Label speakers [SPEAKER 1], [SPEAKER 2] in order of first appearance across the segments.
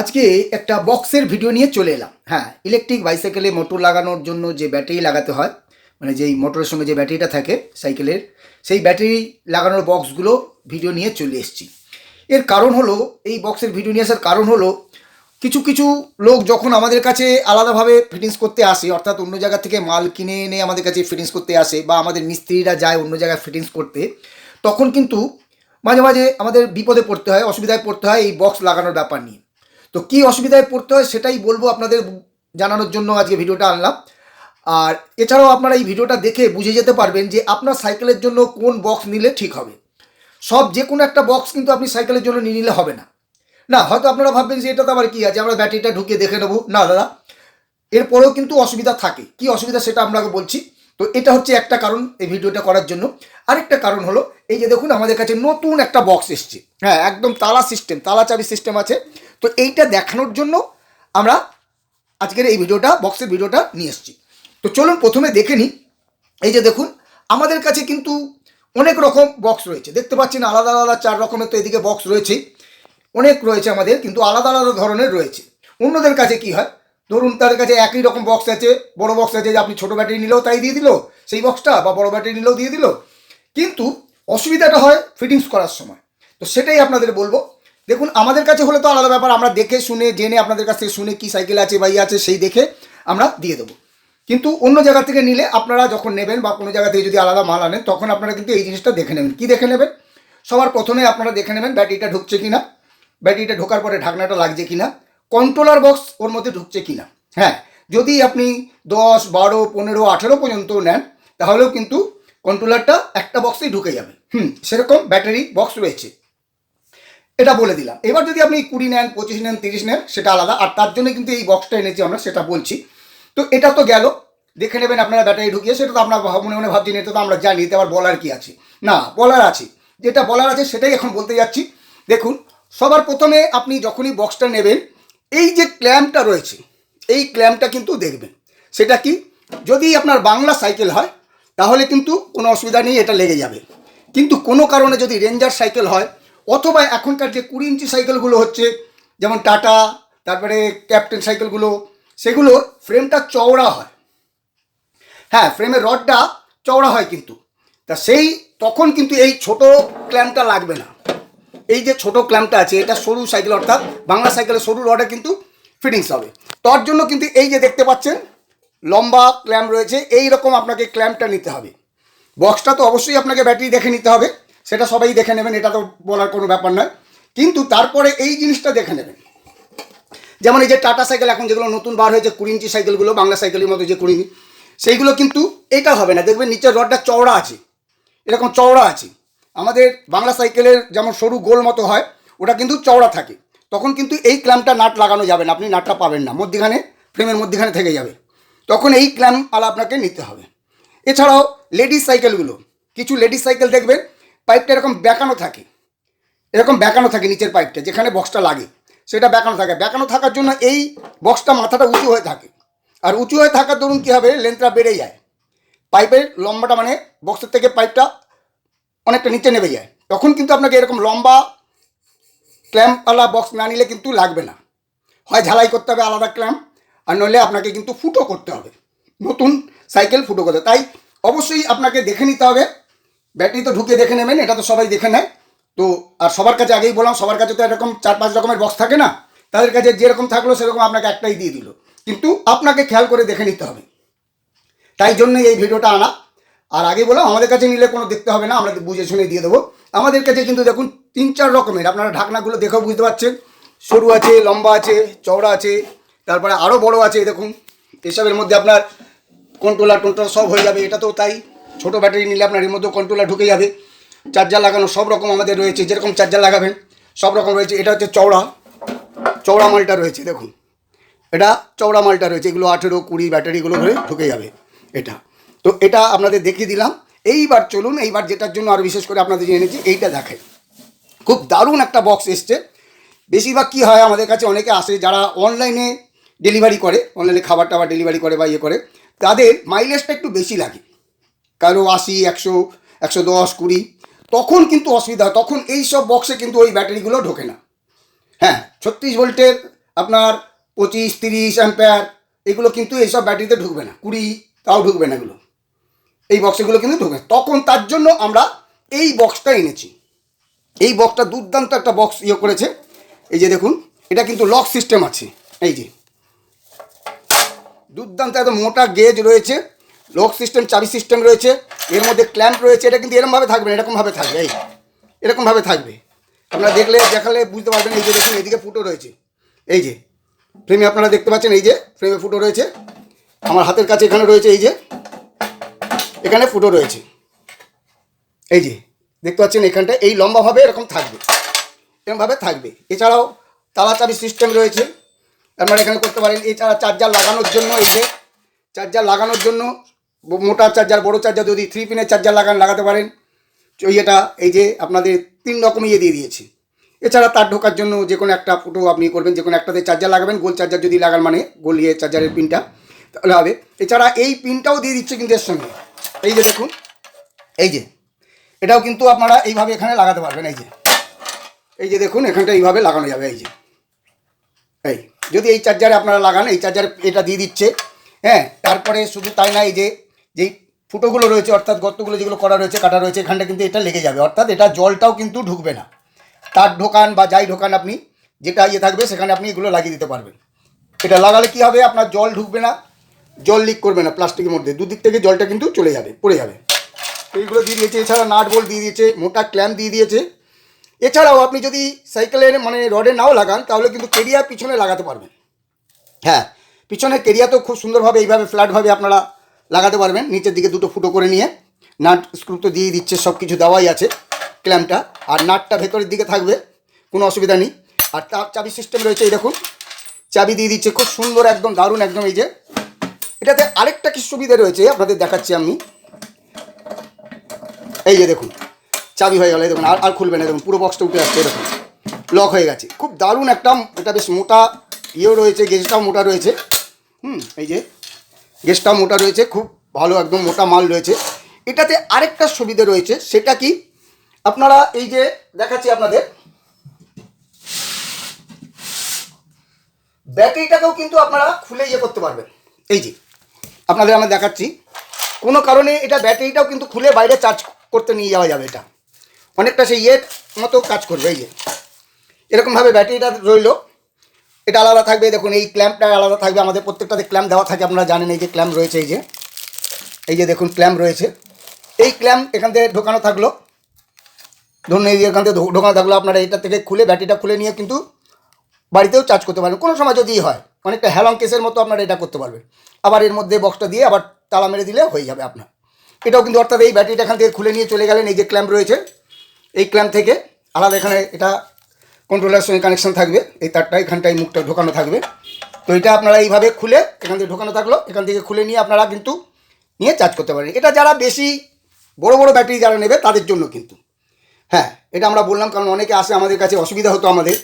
[SPEAKER 1] আজকে একটা বক্সের ভিডিও নিয়ে চলে এলাম। হ্যাঁ, ইলেকট্রিক বাইসাইকেলে মোটর লাগানোর জন্য যে ব্যাটারি লাগাতে হয়, মানে যেই মোটরের সঙ্গে যে ব্যাটারিটা থাকে সাইকেলের, সেই ব্যাটারি লাগানোর বক্সগুলো ভিডিও নিয়ে চলে এসেছি। এর কারণ হলো, এই বক্সের ভিডিও নিয়ে আসার কারণ হলো, কিছু কিছু লোক যখন আমাদের কাছে আলাদাভাবে ফিটিংস করতে আসে, অর্থাৎ অন্য জায়গা থেকে মাল কিনে এনে আমাদের কাছে ফিটিংস করতে আসে, বা আমাদের মিস্ত্রিরা যায় অন্য জায়গায় ফিটিংস করতে, তখন কিন্তু মাঝে মাঝে আমাদের বিপদে পড়তে হয়, অসুবিধায় পড়তে হয় এই বক্স লাগানোর ব্যাপার নিয়ে। তো কী অসুবিধায় পড়তে হয় সেটাই বলবো আপনাদের, জানানোর জন্য আজকে ভিডিওটা আনলাম। আর এছাড়াও আপনারা এই ভিডিওটা দেখে বুঝে যেতে পারবেন যে আপনার সাইকেলের জন্য কোন বক্স নিলে ঠিক হবে। সব যে কোনো একটা বক্স কিন্তু আপনি সাইকেলের জন্য নিয়ে নিলে হবে না। না, হয়তো আপনারা ভাববেন যে এটা তো আবার কী আছে, আমরা ব্যাটারিটা ঢুকিয়ে দেখে নেবো। না দাদা, এরপরেও কিন্তু অসুবিধা থাকে। কি অসুবিধা সেটা আপনাকে বলছি। তো এটা হচ্ছে একটা কারণ এই ভিডিওটা করার জন্য। আরেকটা কারণ হলো, এই যে দেখুন আমাদের কাছে নতুন একটা বক্স এসছে। হ্যাঁ, একদম তালা সিস্টেম, তালা চাবি সিস্টেম আছে। তো এইটা দেখানোর জন্য আমরা আজকের এই ভিডিওটা, বক্সের ভিডিওটা নিয়ে এসেছি। তো চলুন প্রথমে দেখে নিই। এই যে দেখুন আমাদের কাছে কিন্তু অনেক রকম বক্স রয়েছে, দেখতে পাচ্ছেন আলাদা আলাদা 4 রকমের তো এদিকে বক্স রয়েছে, অনেক রয়েছে আমাদের, কিন্তু আলাদা আলাদা ধরনের রয়েছে। অন্যদের কাছে কি হয়, ধরুন তাদের কাছে একই রকম বক্স আছে, বড় বক্স আছে, যে আপনি ছোটো ব্যাটারি নিলেও তাই দিয়ে দিল সেই বক্সটা, বা বড় ব্যাটারি নিলেও দিয়ে দিল, কিন্তু অসুবিধাটা হয় ফিটিংস করার সময়। তো সেটাই আপনাদের বলবো। দেখুন আমাদের কাছে হলে তো আলাদা ব্যাপার, আমরা দেখে শুনে জেনে আপনাদের কাছ থেকে শুনে কি সাইকেল আছে বা ইয়ে আছে সেই দেখে আমরা দিয়ে দেবো। কিন্তু অন্য জায়গা থেকে নিলে আপনারা যখন নেবেন, বা কোনো জায়গা থেকে যদি আলাদা মাল আনেন, তখন আপনারা কিন্তু এই জিনিসটা দেখে নেবেন। কি দেখে নেবেন? সবার প্রথমে আপনারা দেখে নেবেন ব্যাটারিটা ঢুকছে কিনা, ব্যাটারিটা ঢোকার পরে ঢাকনাটা লাগছে কিনা, কন্ট্রোলার বক্স ওর মধ্যে ঢুকছে কিনা। হ্যাঁ, যদি আপনি 10, 12, 15, 18 পর্যন্ত নেন, তাহলেও কিন্তু কন্ট্রোলারটা একটা বক্সেই ঢুকে যাবে। সেরকম ব্যাটারি বক্স রয়েছে, এটা বলে দিলাম। এবার যদি আপনি 20 নেন, 25 নেন, 30 নেন, সেটা আলাদা। আর তার জন্য কিন্তু এই বক্সটা এনেছি আমরা, সেটা বলছি। তো এটা তো গেল, দেখে নেবেন আপনারা ব্যাটারি ঢুকিয়ে। সেটা তো আপনার মনে মনে ভাবছেন এটা তো আমরা জানি, এতে আবার বলার কি আছে। না, বলার আছে। যেটা বলার আছে সেটাই এখন বলতে যাচ্ছি। দেখুন, সবার প্রথমে আপনি যখনই বক্সটা নেবেন, এই যে ক্ল্যাম্পটা রয়েছে, এই ক্ল্যাম্পটা কিন্তু দেখবেন। সেটা কি, যদি আপনার বাংলা সাইকেল হয় তাহলে কিন্তু কোনো অসুবিধা নেই, এটা লেগে যাবে। কিন্তু কোনো কারণে যদি রেঞ্জার সাইকেল হয়, অথবা এখনকার যে 20 ইঞ্চি সাইকেলগুলো হচ্ছে, যেমন টাটা, তারপরে ক্যাপ্টেন সাইকেলগুলো, সেগুলোর ফ্রেমটা চওড়া হয়। হ্যাঁ, ফ্রেমের রডটা চওড়া হয় কিন্তু, তা সেই তখন কিন্তু এই ছোট ক্ল্যাম্পটা লাগবে না। এই যে ছোট ক্ল্যাম্পটা আছে, এটা সরু সাইকেল, অর্থাৎ বাংলা সাইকেলের সরু রডে কিন্তু ফিটিংস হবে। তার জন্য কিন্তু এই যে দেখতে পাচ্ছেন লম্বা ক্ল্যাম্প রয়েছে, এই রকম আপনাকে ক্ল্যাম্পটা নিতে হবে। বক্সটা তো অবশ্যই আপনাকে ব্যাটারি দেখে নিতে হবে, সেটা সবাই দেখে নেবেন, এটা তো বলার কোনো ব্যাপার নয়। কিন্তু তারপরে এই জিনিসটা দেখে নেবেন, যেমন এই যে টাটা সাইকেল এখন যেগুলো নতুন বার হয়েছে, 20 ইঞ্চি সাইকেলগুলো, বাংলা সাইকেলের মতো যে 20 ইঞ্চি, সেইগুলো কিন্তু এটা হবে না। দেখবেন নিচের রডটা চওড়া আছে, এরকম চওড়া আছে। আমাদের বাংলা সাইকেলের যেমন সরু গোল মতো হয়, ওটা কিন্তু চওড়া থাকে। তখন কিন্তু এই ক্ল্যাম্পটা নাট লাগানো যাবে না, আপনি নাটটা পাবেন না, মধ্যিখানে ফ্রেমের মধ্যিখানে থেকে যাবে। তখন এই ক্ল্যাম্প আলা আপনাকে নিতে হবে। এছাড়াও লেডিস সাইকেলগুলো, কিছু লেডিস সাইকেল দেখবেন পাইপটা এরকম বেঁকানো থাকে, এরকম বেঁকানো থাকে নিচের পাইপটা, যেখানে বক্সটা লাগে সেটা বেঁকানো থাকে। বেঁকানো থাকার জন্য এই বক্সটা মাথাটা উঁচু হয়ে থাকে, আর উঁচু হয়ে থাকার দরুন কী হবে, লেন্থটা বেড়ে যায়, পাইপের লম্বাটা, মানে বক্সের থেকে পাইপটা অনেকটা নিচে নেমে যায়। তখন কিন্তু আপনাকে এরকম লম্বা ক্ল্যাম্পওয়ালা বক্স না নিলে কিন্তু লাগবে না। হয় ঝালাই করতে হবে আলাদা ক্ল্যাম্প, আর নইলে আপনাকে কিন্তু ফুটো করতে হবে, নতুন সাইকেল ফুটো করতে। তাই অবশ্যই আপনাকে দেখে নিতে হবে। ব্যাটারি তো ঢুকে দেখে নেবেন, এটা তো সবাই দেখে নেয়। তো আর সবার কাছে আগেই বললাম, সবার কাছে তো এরকম 4-5 রকমের বক্স থাকে না, তাদের কাছে যেরকম থাকলো সেরকম আপনাকে একটাই দিয়ে দিল, কিন্তু আপনাকে খেয়াল করে দেখে নিতে হবে। তাই জন্যই এই ভিডিওটা আনা। আর আগে বললাম আমাদের কাছে নিলে কোনো দেখতে হবে না, আমরা বুঝে শুনে দিয়ে দেবো। আমাদের কাছে কিন্তু দেখুন 3-4 রকমের, আপনারা ঢাকনাগুলো দেখেও বুঝতে পারছেন, সরু আছে, লম্বা আছে, চওড়া আছে, তারপরে আরও বড় আছে। দেখুন এসবের মধ্যে আপনার কন্ট্রোলার সব হয়ে যাবে। এটা তো তাই, ছোটো ব্যাটারি নিলে আপনার এর মধ্যে কন্ট্রোলার ঢুকে যাবে। চার্জার লাগানো সব রকম আমাদের রয়েছে, যেরকম চার্জার লাগাবেন সব রকম রয়েছে। এটা হচ্ছে চওড়া, চওড়া মালটা রয়েছে, দেখুন এটা চওড়া মালটা রয়েছে। এগুলো 18, 20 ব্যাটারিগুলো ধরে ঢুকে যাবে এটা। তো এটা আপনাদের দেখিয়ে দিলাম। এইবার চলুন, এইবার যেটার জন্য আরও বিশেষ করে আপনাদের জেনেছি, এইটা দেখাই। খুব দারুণ একটা বক্স এসছে। বেশিরভাগ কী হয়, আমাদের কাছে অনেকে আসে যারা অনলাইনে ডেলিভারি করে, অনলাইনে খাবার টাবার ডেলিভারি করে বা ইয়ে করে, তাদের মাইলেজটা একটু বেশি লাগে, কারো 80, 100, 110, 20, তখন কিন্তু অসুবিধা হয়। তখন এই সব বক্সে কিন্তু ওই ব্যাটারিগুলো ঢোকে না। হ্যাঁ, 36 ভোল্টের আপনার 25-30 অ্যাম্পিয়ার এগুলো কিন্তু এইসব ব্যাটারিতে ঢুকবে না, 20 তাও ঢুকবে না এগুলো, এই বক্সগুলো কিন্তু ঢুকবে। তখন তার জন্য আমরা এই বক্সটা এনেছি। এই বক্সটা দুর্দান্ত একটা বক্স করেছে। এই যে দেখুন, এটা কিন্তু লক সিস্টেম আছে, এই যে দুর্দান্ত একদম মোটা গেজ রয়েছে, লক সিস্টেম, চাবি সিস্টেম রয়েছে, এর মধ্যে ক্ল্যাম্প রয়েছে। এটা কিন্তু এরকমভাবে থাকবে না, এরকমভাবে থাকবে, এই এরকমভাবে থাকবে। আপনারা দেখালে বুঝতে পারবেন। এই যে দেখুন, এইদিকে ফুটো রয়েছে, এই যে ফ্রেমে আপনারা দেখতে পাচ্ছেন, এই যে ফ্রেমে ফুটো রয়েছে। আমার হাতের কাছে এখানে রয়েছে, এই যে এখানে ফুটো রয়েছে, এই যে দেখতে পাচ্ছেন এখানটা এই লম্বাভাবে এরকম থাকবে, এরকমভাবে থাকবে। এছাড়াও তালা চাবি সিস্টেম রয়েছে, আপনারা এখানে করতে পারেন। এছাড়া চার্জার লাগানোর জন্য, এই যে চার্জার লাগানোর জন্য মোটা চার্জার, বড় চার্জার, যদি 3 পিনের চার্জার লাগাতে পারেন। এটা এই যে আপনাদের 3 রকম দিয়ে দিয়েছি। এছাড়া তার ঢোকার জন্য যে কোনো একটা ফুটো আপনি করবেন, যে কোনো একটাতে চার্জার লাগাবেন। গোল চার্জার যদি লাগান, মানে গোল চার্জারের পিনটা, তাহলে হবে। এছাড়া এই পিনটাও দিয়ে দিচ্ছে কিন্তু এর সঙ্গে, এই যে দেখুন, এই যে এটাও কিন্তু আপনারা এইভাবে এখানে লাগাতে পারবেন। এই যে দেখুন, এখানটা এইভাবে লাগানো যাবে। এই যে এই যদি এই চার্জারে আপনারা লাগান, এই চার্জারে এটা দিয়ে দিচ্ছে। হ্যাঁ, তারপরে শুধু তাই না, এই যে যেই ফুটোগুলো রয়েছে, অর্থাৎ গর্তগুলো যেগুলো করা রয়েছে, কাটা রয়েছে, এখানটা কিন্তু এটা লেগে যাবে, অর্থাৎ এটা জলটাও কিন্তু ঢুকবে না। তার ঢোকান বা যাই ঢোকান, আপনি যেটা থাকবে সেখানে আপনি এগুলো লাগিয়ে দিতে পারবেন। এটা লাগালে কি হবে, আপনার জল ঢুকবে না, জল লিক করবে না। প্লাস্টিকের মধ্যে দুদিক থেকে জলটা কিন্তু চলে যাবে, পড়ে যাবে। এইগুলো দিয়ে দিয়েছে। এছাড়া নাট বোল্ট দিয়ে দিয়েছে, মোটা ক্ল্যাম্প দিয়ে দিয়েছে। এছাড়াও আপনি যদি সাইকেলের মানে রডে নাও লাগান, তাহলে কিন্তু কেরিয়া পিছনে লাগাতে পারবেন। হ্যাঁ, পিছনে কেরিয়া তো খুব সুন্দরভাবে এইভাবে ফ্ল্যাটভাবে আপনারা লাগাতে পারবেন। নিচের দিকে দুটো ফুটো করে নিয়ে নাট স্ক্রু তো দিয়ে দিচ্ছে, সব কিছু দেওয়াই আছে, ক্ল্যাম্পটা আর নাটটা ভেতরের দিকে থাকবে, কোনো অসুবিধা নেই। আর তার চাবি সিস্টেম রয়েছে, এই দেখুন চাবি দিয়ে দিচ্ছে, খুব সুন্দর, একদম দারুণ একদম। এই যে এটাতে আরেকটা কি সুবিধা রয়েছে আপনাদের দেখাচ্ছি আমি। এই যে দেখুন, চাবি হয়ে গেল, দেখুন আর খুলবে না, দেখুন পুরো বক্সটা উঠে আসছে, এরকম লক হয়ে গেছে। খুব দারুণ একটা, এটা বেশ মোটা রয়েছে, গেজটাও মোটা রয়েছে। এই যে গেজটাও মোটা রয়েছে, খুব ভালো একদম মোটা মাল রয়েছে। এটাতে আরেকটা সুবিধা রয়েছে, সেটা কি আপনারা এই যে দেখাচ্ছি আপনাদের, ব্যাটারিটাকেও কিন্তু আপনারা খুলে করতে পারবেন। এই যে আপনাদের আমরা দেখাচ্ছি, কোনো কারণে এটা ব্যাটারিটাও কিন্তু খুলে বাইরে চার্জ করতে নিয়ে যাওয়া যাবে। এটা অনেকটা সেই মতো কাজ করবে। এই যে এরকমভাবে ব্যাটারিটা রইল, এটা আলাদা থাকবে। দেখুন এই ক্ল্যাম্পটা আলাদা থাকবে, আমাদের প্রত্যেকটাতে ক্ল্যাম্প দেওয়া থাকে, আপনারা জানেন। এই যে ক্ল্যাম্প রয়েছে, এই যে দেখুন ক্ল্যাম্প রয়েছে। এই ক্ল্যাম্প এখান থেকে ঢোকানো থাকলো, ধরুন এই এখান থেকে ঢোকানো থাকলো, আপনারা এটা থেকে খুলে ব্যাটারিটা খুলে নিয়ে কিন্তু বাড়িতেও চার্জ করতে পারবেন। কোনো সময় যদি হয়, অনেকটা হ্যালং কেসের মতো আপনারা এটা করতে পারবেন। আবার এর মধ্যে বক্সটা দিয়ে আবার তালা মেরে দিলে হয়ে যাবে আপনার। এটাও কিন্তু, অর্থাৎ এই ব্যাটারিটা এখান থেকে খুলে নিয়ে চলে গেলেন। এই যে ক্ল্যাম্প রয়েছে, এই ক্ল্যাম্প থেকে আলাদা এখানে এটা কন্ট্রোলারের সঙ্গে কানেকশন থাকবে। এই তারটা এখানটায় মুখটা ঢোকানো থাকবে। তো এটা আপনারা এইভাবে খুলে এখান থেকে ঢোকানো থাকলো, এখান থেকে খুলে নিয়ে আপনারা কিন্তু নিয়ে চার্জ করতে পারেন। এটা যারা বেশি বড় বড় ব্যাটারি যারা নেবে তাদের জন্য কিন্তু। হ্যাঁ, এটা আমরা বললাম কারণ অনেকে আসে আমাদের কাছে, অসুবিধা হতো আমাদের,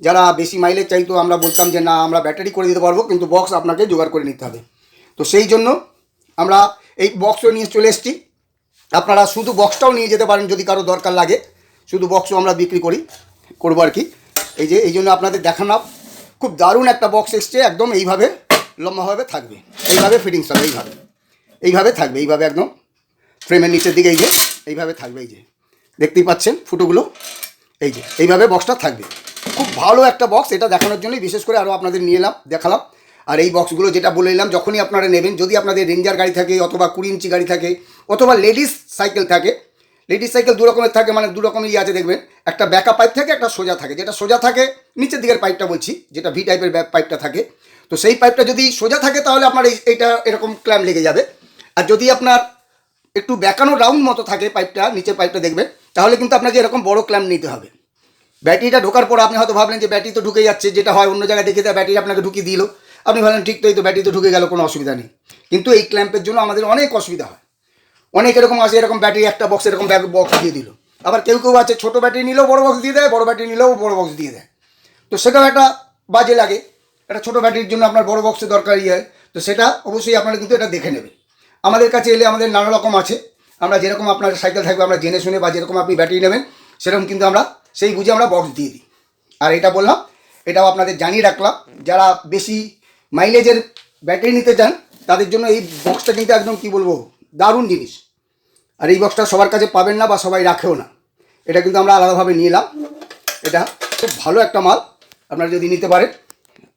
[SPEAKER 1] যারা বেশি মাইলেজ চাইতো। আমরা বলতাম যে না, আমরা ব্যাটারি করে দিতে পারবো, কিন্তু বক্স আপনাকে জোগাড় করে নিতে হবে। তো সেই জন্য আমরা এই বক্সও নিয়ে চলে এসেছি। আপনারা শুধু বক্সটাও নিয়ে যেতে পারেন যদি কারো দরকার লাগে, শুধু বক্সও আমরা বিক্রি করবো আর কি। এই জন্য আপনাদের দেখানো, খুব দারুণ একটা বক্স এসছে, একদম এইভাবে লম্বাভাবে থাকবে, এইভাবে ফিটিংস হবে, এইভাবে থাকবে, এইভাবে একদম ফ্রেমের নিচের দিকে এই যে এইভাবে থাকবে। এই যে দেখতেই পাচ্ছেন ফুটোগুলো, এই যে এইভাবে বক্সটা থাকবে। খুব ভালো একটা বক্স, এটা দেখানোর জন্যই বিশেষ করে আরও আপনাদের নিয়ে দেখালাম। আর এই বক্সগুলো যেটা বলে নিলাম, যখনই আপনারা নেবেন, যদি আপনাদের রেঞ্জার গাড়ি থাকে অথবা 20 ইঞ্চি গাড়ি থাকে অথবা লেডিস সাইকেল থাকে, লেডিস সাইকেল দু রকমের থাকে, মানে দু রকমেরই আছে দেখবেন। একটা ব্যাকা পাইপ থাকে, একটা সোজা থাকে। যেটা সোজা থাকে নিচের দিকের পাইপটা বলছি, যেটা ভি টাইপের পাইপটা থাকে, তো সেই পাইপটা যদি সোজা থাকে তাহলে আপনার এইটা এরকম ক্ল্যাম্প লেগে যাবে। আর যদি আপনার একটু বেঁকানো রাউন্ড মতো থাকে পাইপটা, নিচের পাইপটা দেখবেন, তাহলে কিন্তু আপনাকে এরকম বড় ক্ল্যাম্প নিতে হবে। ব্যাটারিটা ঢোকার পর আপনি হয়তো ভাবলেন যে ব্যাটারি তো ঢুকে যাচ্ছে, যেটা হয় অন্য জায়গায় দেখে দেয় ব্যাটারি আপনাকে ঢুকিয়ে দিল, আপনি ভাবলেন ঠিক তো, এই তো ব্যাটারি তো ঢুকে গেল, কোনো অসুবিধা নেই। কিন্তু এই ক্ল্যাম্পের জন্য আমাদের অনেক অসুবিধা হয়। অনেক এরকম আছে, এরকম ব্যাটারি একটা বক্স এরকম বক্স দিয়ে দিল। আবার কেউ আছে ছোটো ব্যাটারি নিলেও বড় বক্স দিয়ে দেয়, বড় ব্যাটারি নিলেও বড় বক্স দিয়ে দেয়। তো সেটাও একটা বাজে লাগে। একটা ছোটো ব্যাটারির জন্য আপনার বড় বক্সের দরকারই হয়। তো সেটা অবশ্যই আপনারা কিন্তু এটা দেখে নেবেন। আমাদের কাছে এলে আমাদের নানা রকম আছে, আমরা যেরকম আপনার সাইকেল থাকবে আমরা জেনে শুনে, বা যেরকম আপনি ব্যাটারি নেবেন সেরকম কিন্তু আমরা সেই বুঝে আমরা বক্স দিয়ে দিই। আর এটা বললাম, এটাও আপনাদের জানিয়ে রাখলাম। যারা বেশি মাইলেজের ব্যাটারি নিতে চান তাদের জন্য এই বক্সটা কিন্তু একদম কি বলবো দারুণ জিনিস। আর এই বক্সটা সবার কাছে পাবেন না বা সবাই রাখেও না, এটা কিন্তু আমরা আলাদাভাবে নিয়ে এলাম। এটা খুব ভালো একটা মাল, আপনারা যদি নিতে পারেন,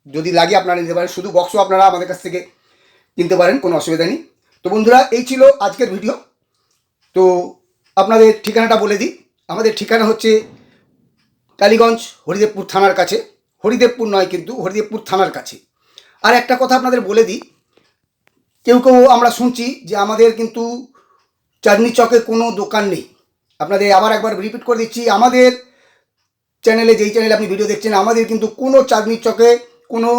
[SPEAKER 1] যদি লাগে আপনারা নিতে পারেন। শুধু বক্সও আপনারা আমাদের কাছ থেকে কিনতে পারেন, কোনো অসুবিধা নেই। তো বন্ধুরা, এই ছিল আজকের ভিডিও। তো আপনাদের ঠিকানাটা বলে দিই। আমাদের ঠিকানা হচ্ছে টালিগঞ্জ, হরিদেবপুর থানার কাছে। হরিদেবপুর নয় কিন্তু, হরিদেবপুর থানার কাছে। আর একটা কথা আপনাদের বলে দিই, কেউ কেউ আমরা শুনছি যে আমাদের কিন্তু চাঁদনি চকে কোনো দোকান নেই। আপনাদের আবার একবার রিপিট করে দিচ্ছি, আমাদের চ্যানেলে, যেই চ্যানেলে আপনি ভিডিও দেখছেন, আমাদের কিন্তু কোনো চাঁদনি চকে কোনো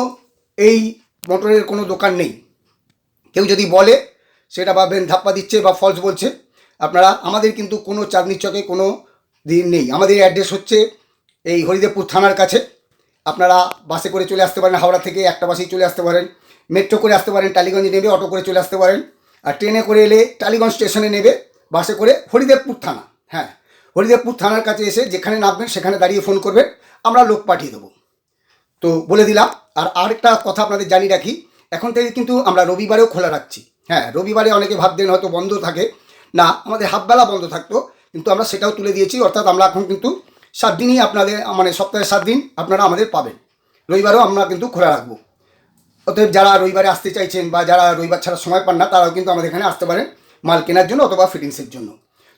[SPEAKER 1] এই মোটরের কোনো দোকান নেই। কেউ যদি বলে সেটা ভাববেন ধাপ্পা দিচ্ছে বা ফলস বলছে। আপনারা, আমাদের কিন্তু কোনো চাঁদনি চকে কোনো দিন নেই। আমাদের অ্যাড্রেস হচ্ছে এই হরিদেবপুর থানার কাছে। আপনারা বাসে করে চলে আসতে পারেন, হাওড়া থেকে একটা বাসেই চলে আসতে পারেন, মেট্রো করে আসতে পারেন, টালিগঞ্জে নেবে অটো করে চলে আসতে পারেন, আর ট্রেনে করে এলে টালিগঞ্জ স্টেশনে নেবে, বাসে করে হরিদেবপুর থানা। হ্যাঁ, হরিদেবপুর থানার কাছে এসে যেখানে নামবেন সেখানে দাঁড়িয়ে ফোন করবেন, আমরা লোক পাঠিয়ে দেবো। তো বলে দিলাম। আর আরেকটা কথা আপনাদের জানিয়ে রাখি, এখন থেকে কিন্তু আমরা রবিবারেও খোলা রাখছি। হ্যাঁ, রবিবারে অনেকে ভাবতেন হয়তো বন্ধ থাকে, না, আমাদের হাফবেলা বন্ধ থাকতো, কিন্তু আমরা সেটাও তুলে দিয়েছি। অর্থাৎ আমরা এখন কিন্তু 7 দিনই আপনাদের, মানে সপ্তাহে 7 দিন আপনারা আমাদের পাবেন। রবিবারেও আমরা কিন্তু খোলা রাখবো। অতএব যারা রবিবারে আসতে চাইছেন বা যারা রবিবার ছাড়া সময় পান না, তারাও কিন্তু আমাদের এখানে আসতে পারেন মাল কেনার জন্য অথবা ফিটিংসের জন্য।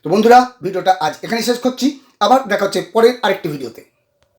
[SPEAKER 1] তো বন্ধুরা, ভিডিওটা আজ এখানে শেষ করছি। আবার দেখা হচ্ছে পরের আরেকটি ভিডিওতে।